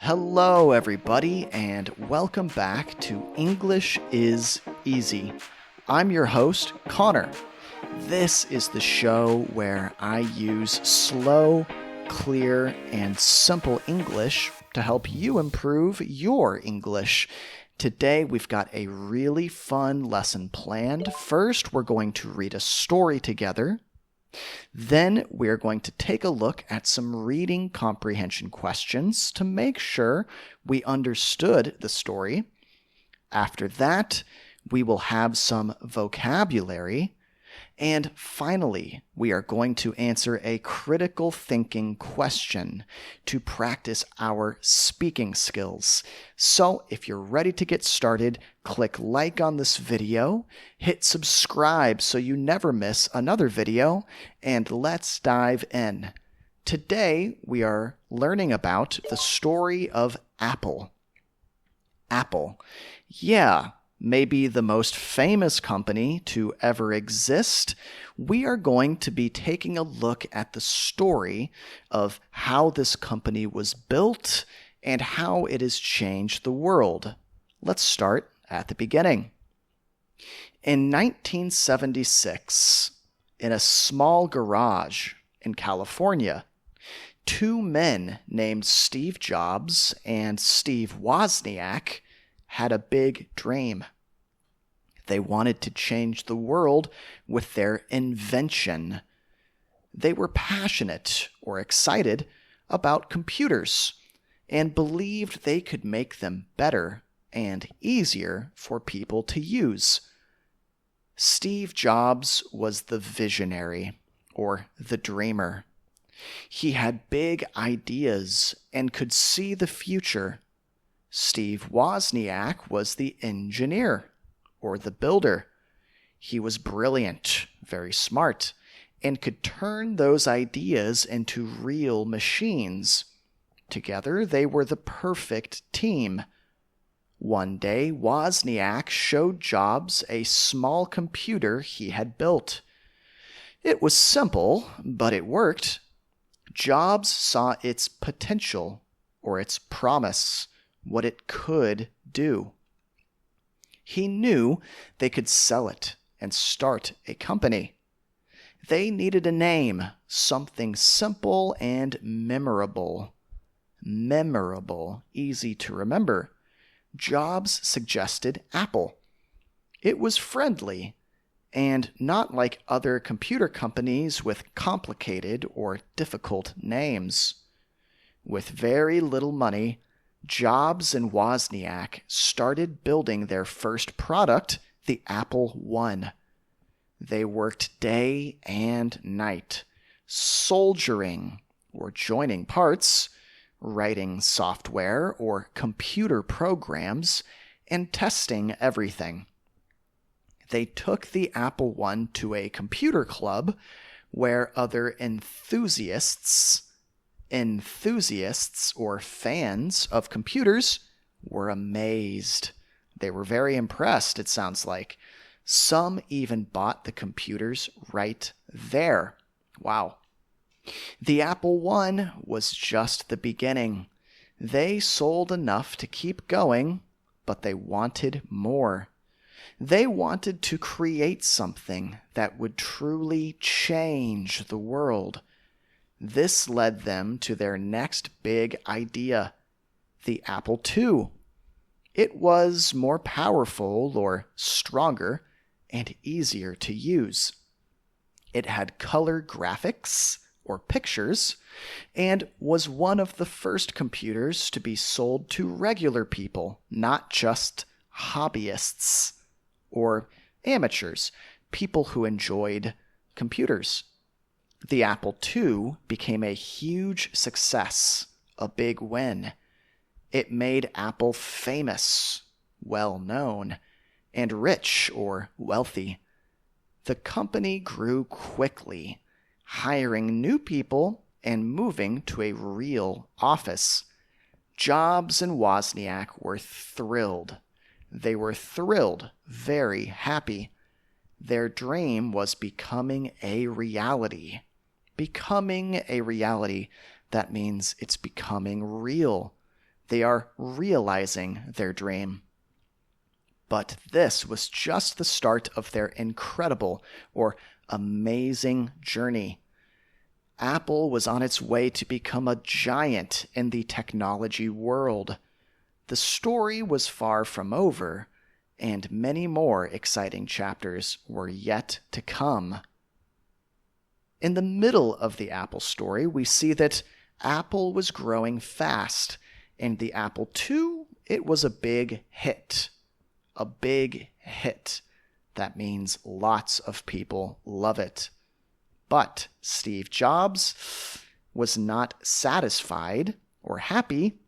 Hello, everybody, and welcome back to English is Easy. I'm your host, Connor. This is the show where I use slow, clear, and simple English to help you improve your English. Today, we've got a really fun lesson planned. First, we're going to read a story together. Then we're going to take a look at some reading comprehension questions to make sure we understood the story. After that, we will have some vocabulary. And finally, we are going to answer a critical thinking question to practice our speaking skills. So if you're ready to get started, click like on this video, hit subscribe so you never miss another video, and let's dive in. Today, we are learning about the story of Apple. Apple. Yeah. Maybe the most famous company to ever exist, we are going to be taking a look at the story of how this company was built and how it has changed the world. Let's start at the beginning. In 1976, in a small garage in California, two men named Steve Jobs and Steve Wozniak had a big dream. They wanted to change the world with their invention. They were passionate or excited about computers and believed they could make them better and easier for people to use. Steve Jobs was the visionary or the dreamer. He had big ideas and could see the future. Steve Wozniak was the engineer, or the builder. He was brilliant, very smart, and could turn those ideas into real machines. Together, they were the perfect team. One day, Wozniak showed Jobs a small computer he had built. It was simple, but it worked. Jobs saw its potential, or its promise, what it could do. He knew they could sell it and start a company. They needed a name, something simple and memorable. Memorable, easy to remember. Jobs suggested Apple. It was friendly and not like other computer companies with complicated or difficult names. With very little money, Jobs and Wozniak started building their first product, the Apple I. They worked day and night, soldering or joining parts, writing software or computer programs, and testing everything. They took the Apple I to a computer club where other enthusiasts or fans of computers were amazed. They were very impressed, it sounds like. Some even bought the computers right there. Wow. The Apple I was just the beginning. They sold enough to keep going, but they wanted more. They wanted to create something that would truly change the world. This led them to their next big idea, the Apple II. It was more powerful or stronger and easier to use. It had color graphics or pictures and was one of the first computers to be sold to regular people, not just hobbyists or amateurs, people who enjoyed computers. The Apple II became a huge success, a big win. It made Apple famous, well-known, and rich or wealthy. The company grew quickly, hiring new people and moving to a real office. Jobs and Wozniak were thrilled. They were thrilled, very happy. Their dream was becoming a reality. Becoming a reality, that means it's becoming real. They are realizing their dream. But this was just the start of their incredible or amazing journey. Apple was on its way to become a giant in the technology world. The story was far from over, and many more exciting chapters were yet to come. In the middle of the Apple story, we see that Apple was growing fast, and the Apple II, it was a big hit. A big hit. That means lots of people love it. But Steve Jobs was not satisfied or happy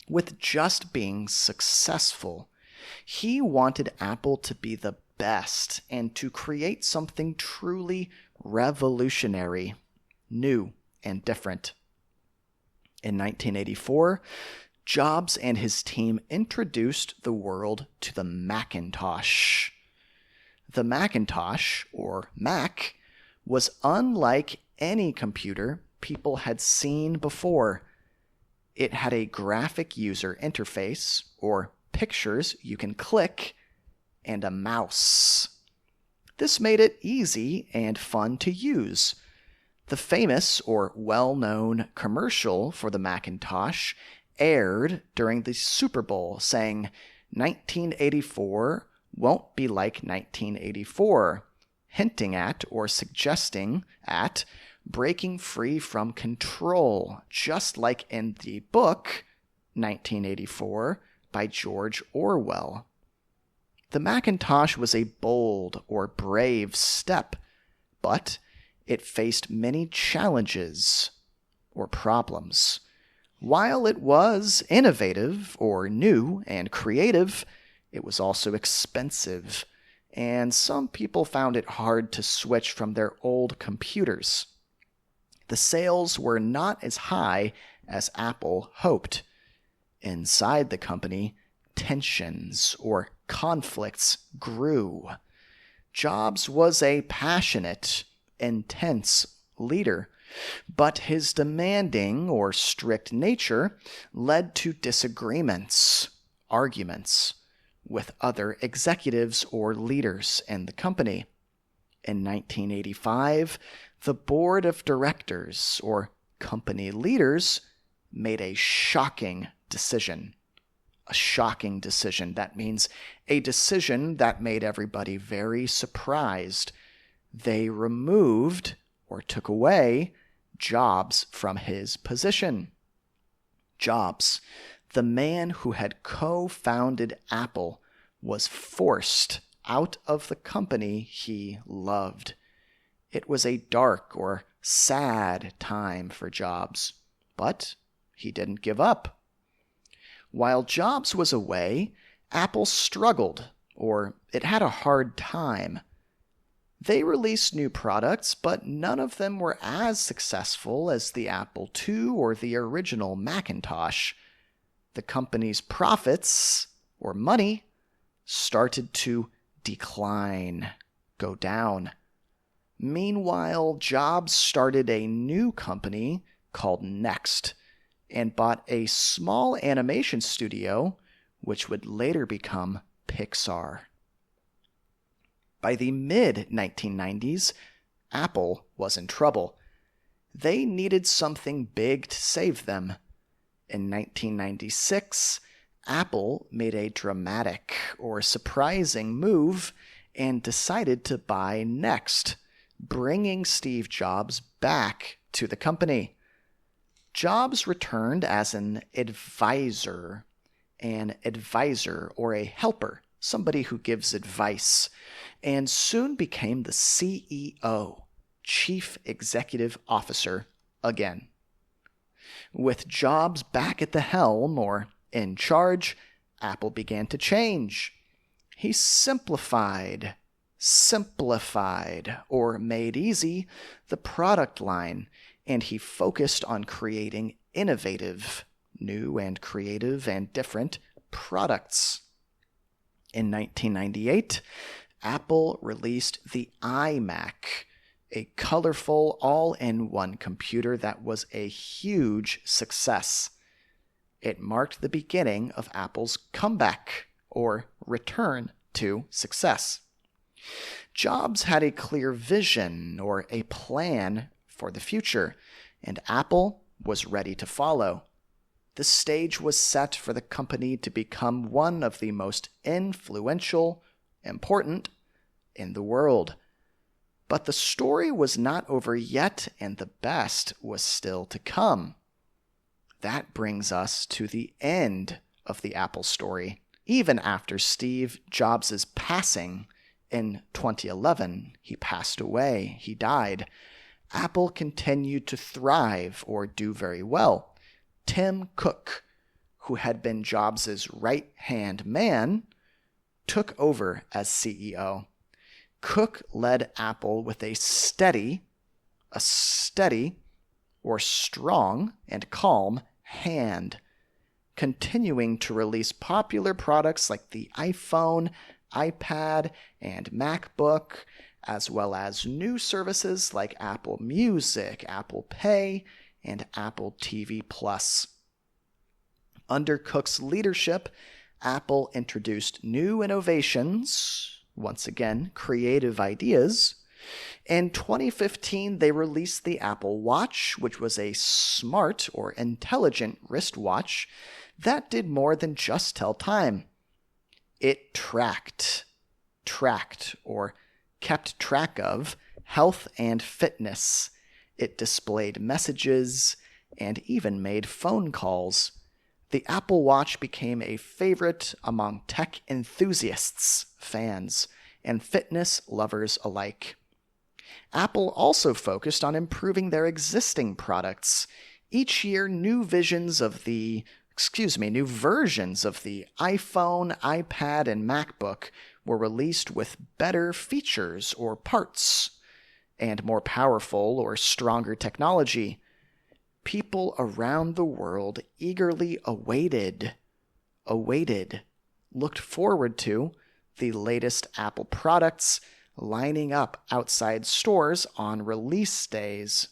with just being successful. He wanted Apple to be the best and to create something truly revolutionary, new, and different. In 1984, Jobs and his team introduced the world to the Macintosh. The Macintosh, or Mac, was unlike any computer people had seen before. It had a graphic user interface, or pictures you can click, and a mouse. This made it easy and fun to use. The famous or well-known commercial for the Macintosh aired during the Super Bowl, saying, "1984 won't be like 1984, hinting at or suggesting at breaking free from control, just like in the book 1984 by George Orwell. The Macintosh was a bold or brave step, but it faced many challenges or problems. While it was innovative or new and creative, it was also expensive, and some people found it hard to switch from their old computers. The sales were not as high as Apple hoped. Inside the company, tensions or conflicts grew. Jobs was a passionate, intense leader, but his demanding or strict nature led to disagreements, arguments with other executives or leaders in the company. In 1985, the board of directors or company leaders made a shocking decision. A shocking decision. That means a decision that made everybody very surprised. They removed or took away Jobs from his position. Jobs, the man who had co-founded Apple, was forced out of the company he loved. It was a dark or sad time for Jobs, but he didn't give up. While Jobs was away, Apple struggled, or it had a hard time. They released new products, but none of them were as successful as the Apple II or the original Macintosh. The company's profits, or money, started to decline, go down. Meanwhile, Jobs started a new company called Next and bought a small animation studio, which would later become Pixar. By the mid-1990s, Apple was in trouble. They needed something big to save them. In 1996, Apple made a dramatic or surprising move and decided to buy Next, bringing Steve Jobs back to the company. Jobs returned as an advisor or a helper, somebody who gives advice, and soon became the CEO, Chief Executive Officer, again. With Jobs back at the helm or in charge, Apple began to change. He simplified, or made easy the product line, and he focused on creating innovative, new and creative and different products. In 1998, Apple released the iMac, a colorful all-in-one computer that was a huge success. It marked the beginning of Apple's comeback, or return to success. Jobs had a clear vision or a plan for the future, and Apple was ready to follow. The stage was set for the company to become one of the most influential, important in the world. But the story was not over yet, and the best was still to come. That brings us to the end of the Apple story. Even after Steve Jobs' passing in 2011, he passed away, he died, Apple continued to thrive or do very well. Tim Cook, who had been Jobs' right-hand man, took over as CEO. Cook led Apple with a steady, or strong and calm hand, continuing to release popular products like the iPhone, iPad, and MacBook, as well as new services like Apple Music, Apple Pay, and Apple TV Plus. Under Cook's leadership, Apple introduced new innovations, once again, creative ideas. In 2015, they released the Apple Watch, which was a smart or intelligent wristwatch that did more than just tell time. It tracked or kept track of health and fitness. It displayed messages and even made phone calls. The Apple Watch became a favorite among tech enthusiasts, fans, and fitness lovers alike. Apple also focused on improving their existing products. Each year, new versions of the iPhone, iPad, and MacBook were released with better features or parts and more powerful or stronger technology. People around the world eagerly looked forward to the latest Apple products lining up outside stores on release days.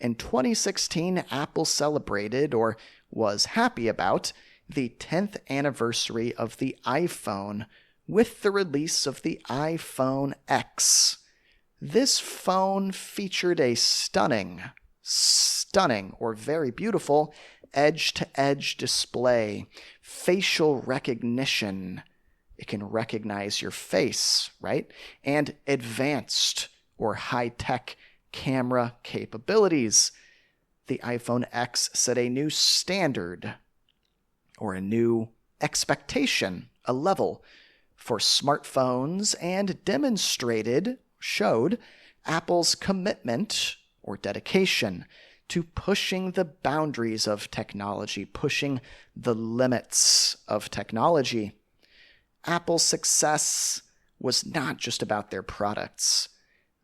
In 2016, Apple celebrated, or was happy about, the 10th anniversary of the iPhone with the release of the iPhone X. This phone featured a stunning or very beautiful edge-to-edge display, facial recognition. It can recognize your face, right? And advanced or high-tech camera capabilities. The iPhone X set a new standard or a new expectation, a level for smartphones, and showed Apple's commitment or dedication to pushing the boundaries of technology, pushing the limits of technology. Apple's success was not just about their products.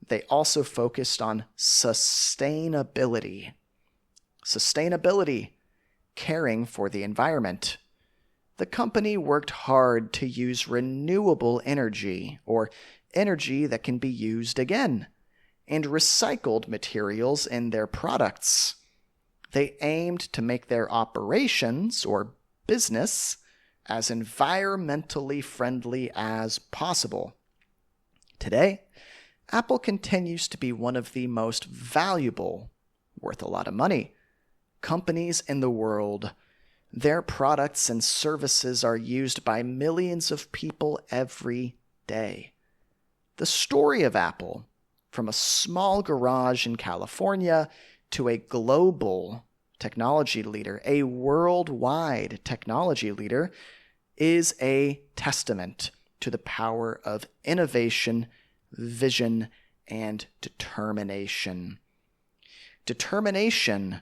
They also focused on sustainability. Sustainability, caring for the environment. The company worked hard to use renewable energy, or energy that can be used again, and recycled materials in their products. They aimed to make their operations, or business, as environmentally friendly as possible. Today, Apple continues to be one of the most valuable, worth a lot of money, companies in the world. Their products and services are used by millions of people every day. The story of Apple, from a small garage in California to a global technology leader, a worldwide technology leader, is a testament to the power of innovation, vision, and determination. Determination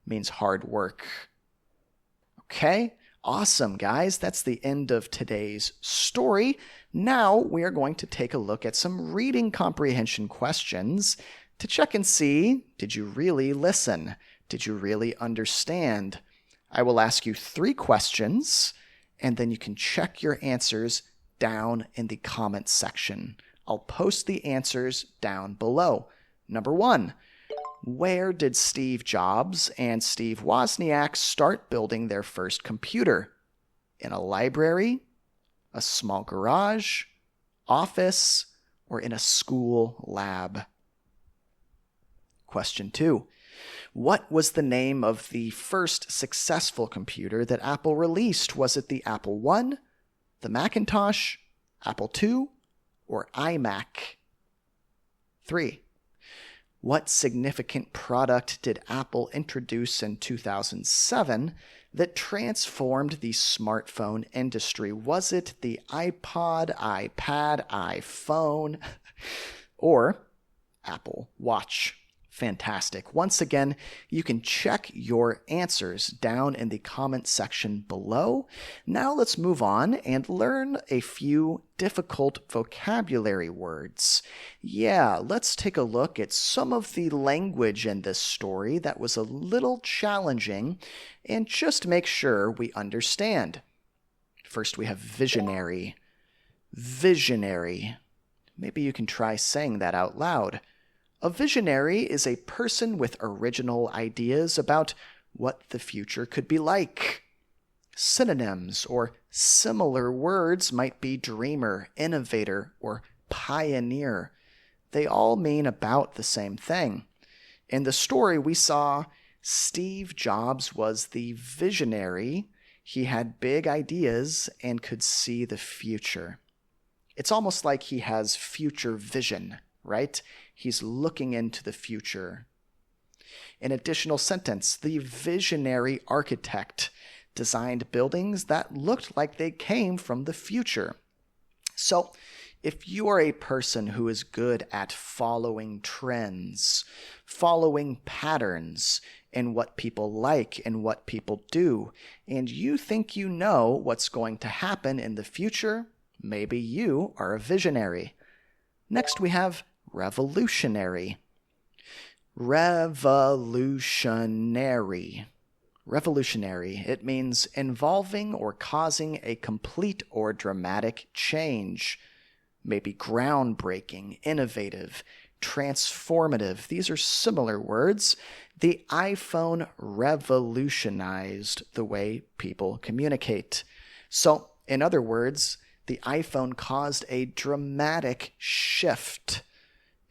means hard work. Okay, awesome, guys. That's the end of today's story. Now we are going to take a look at some reading comprehension questions to check and see, did you really listen? Did you really understand? I will ask you 3 questions, and then you can check your answers down in the comments section. I'll post the answers down below. Number 1, Where did Steve Jobs and Steve Wozniak start building their first computer? In a library, a small garage, office, or in a school lab? Question 2. What was the name of the first successful computer that Apple released? Was it the Apple I, the Macintosh, Apple II, or iMac? 3. What significant product did Apple introduce in 2007 that transformed the smartphone industry? Was it the iPod, iPad, iPhone, or Apple Watch? Fantastic. Once again, you can check your answers down in the comment section below. Now let's move on and learn a few difficult vocabulary words. Yeah, let's take a look at some of the language in this story that was a little challenging and just make sure we understand. First, we have visionary. Visionary. Maybe you can try saying that out loud. A visionary is a person with original ideas about what the future could be like. Synonyms or similar words might be dreamer, innovator, or pioneer. They all mean about the same thing. In the story, we saw Steve Jobs was the visionary. He had big ideas and could see the future. It's almost like he has future vision, right? He's looking into the future. An additional sentence, the visionary architect designed buildings that looked like they came from the future. So, if you are a person who is good at following trends, following patterns in what people like and what people do, and you think you know what's going to happen in the future, maybe you are a visionary. Next we have revolutionary. Revolutionary. Revolutionary. It means involving or causing a complete or dramatic change. Maybe groundbreaking, innovative, transformative. These are similar words. The iPhone revolutionized the way people communicate. So, in other words, the iPhone caused a dramatic shift,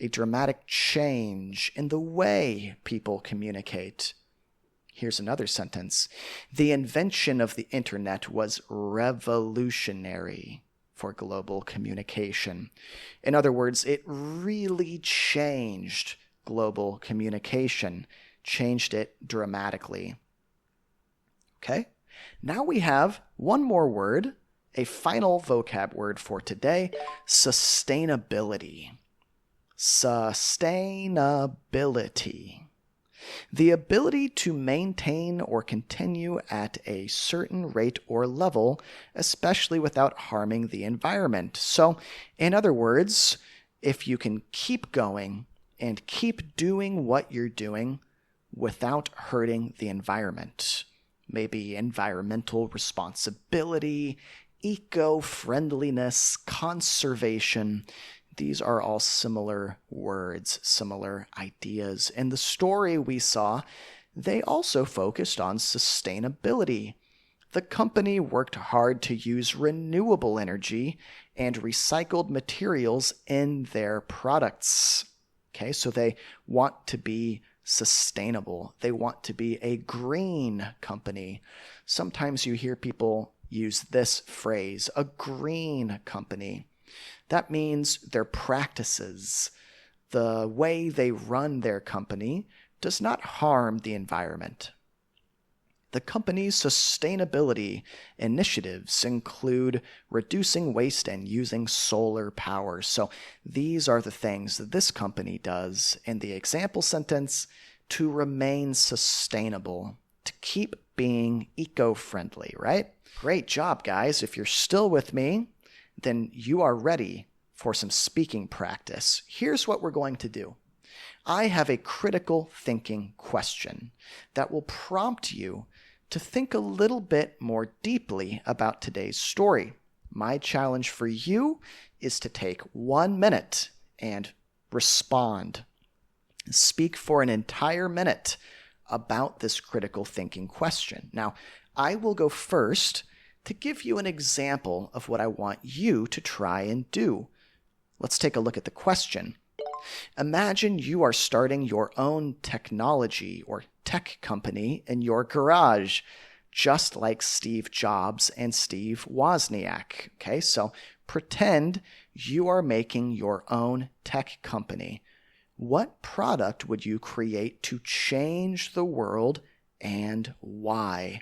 a dramatic change in the way people communicate. Here's another sentence. The invention of the internet was revolutionary for global communication. In other words, it really changed global communication, changed it dramatically. Okay, now we have one more word, a final vocab word for today, sustainability. Sustainability. The ability to maintain or continue at a certain rate or level, especially without harming the environment. So, in other words, if you can keep going and keep doing what you're doing without hurting the environment. Maybe environmental responsibility, eco-friendliness, conservation. These are all similar words, similar ideas. In the story we saw, they also focused on sustainability. The company worked hard to use renewable energy and recycled materials in their products. Okay, so they want to be sustainable. They want to be a green company. Sometimes you hear people use this phrase, a green company. That means their practices, the way they run their company, does not harm the environment. The company's sustainability initiatives include reducing waste and using solar power. So these are the things that this company does in the example sentence to remain sustainable, to keep being eco-friendly, right? Great job, guys. If you're still with me, then you are ready for some speaking practice. Here's what we're going to do. I have a critical thinking question that will prompt you to think a little bit more deeply about today's story. My challenge for you is to take 1 minute and respond. Speak for an entire minute about this critical thinking question. Now, I will go first to give you an example of what I want you to try and do. Let's take a look at the question. Imagine you are starting your own technology or tech company in your garage, just like Steve Jobs and Steve Wozniak. Okay, so pretend you are making your own tech company. What product would you create to change the world and why?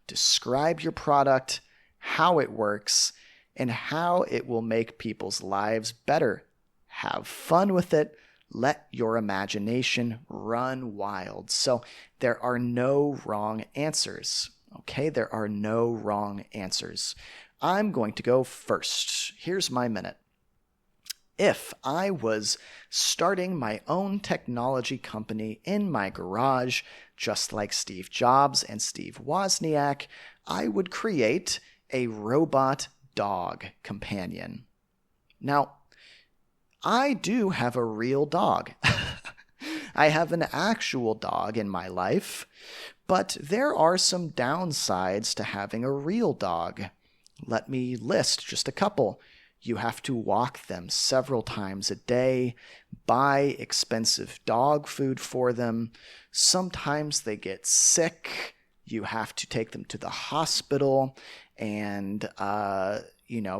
Describe your product, how it works, and how it will make people's lives better. Have fun with it. Let your imagination run wild. So there are no wrong answers. Okay, there are no wrong answers. I'm going to go first. Here's my minute. If I was starting my own technology company in my garage, just like Steve Jobs and Steve Wozniak, I would create a robot dog companion. Now, I do have a real dog. I have an actual dog in my life, but there are some downsides to having a real dog. Let me list just a couple. You have to walk them several times a day, buy expensive dog food for them. Sometimes they get sick. You have to take them to the hospital and,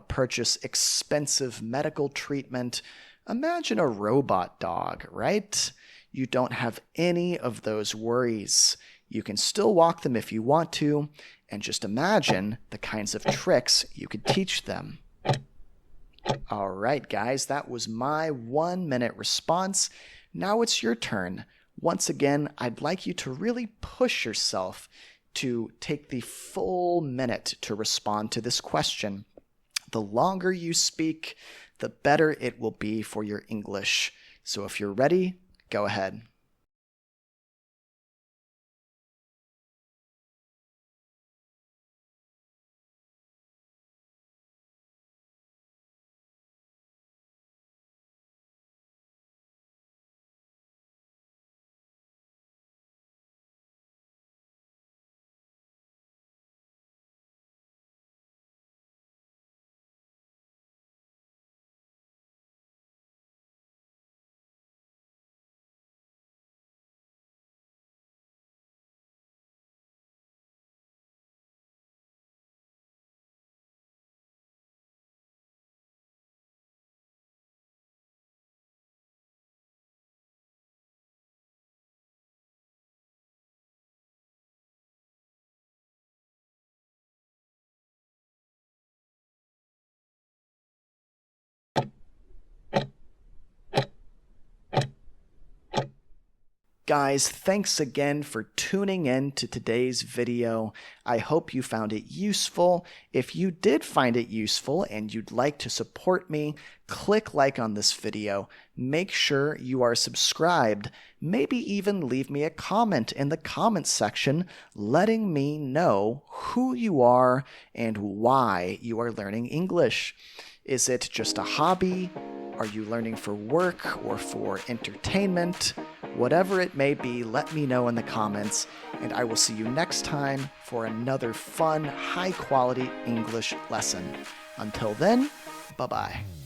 purchase expensive medical treatment. Imagine a robot dog, right? You don't have any of those worries. You can still walk them if you want to, and just imagine the kinds of tricks you could teach them. All right, guys, that was my 1 minute response. Now it's your turn. Once again, I'd like you to really push yourself to take the full minute to respond to this question. The longer you speak, the better it will be for your English. So if you're ready, go ahead. Guys, thanks again for tuning in to today's video. I hope you found it useful. If you did find it useful and you'd like to support me, click like on this video. Make sure you are subscribed. Maybe even leave me a comment in the comments section letting me know who you are and why you are learning English. Is it just a hobby? Are you learning for work or for entertainment? Whatever it may be, let me know in the comments, and I will see you next time for another fun, high-quality English lesson. Until then, bye-bye.